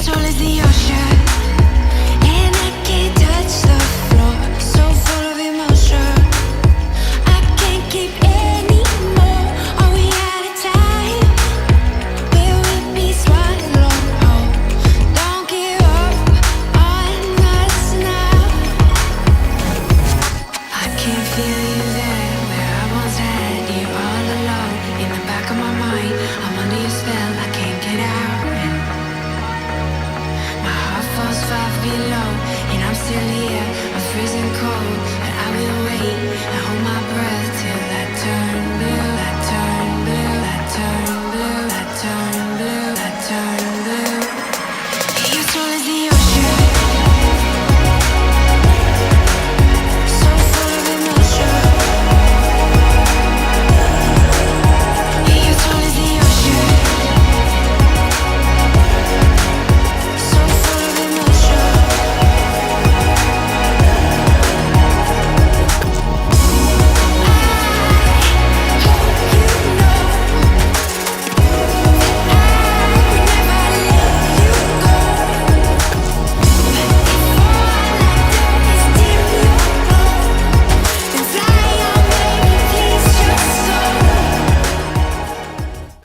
tall as the ocean, and I can't touch the floor. So full of emotion, I can't keep anymore. Are we out of time? Will we be swallowed whole? Don't give up on us now. I can feel you there, where I once had you all alone. In the back of my mind,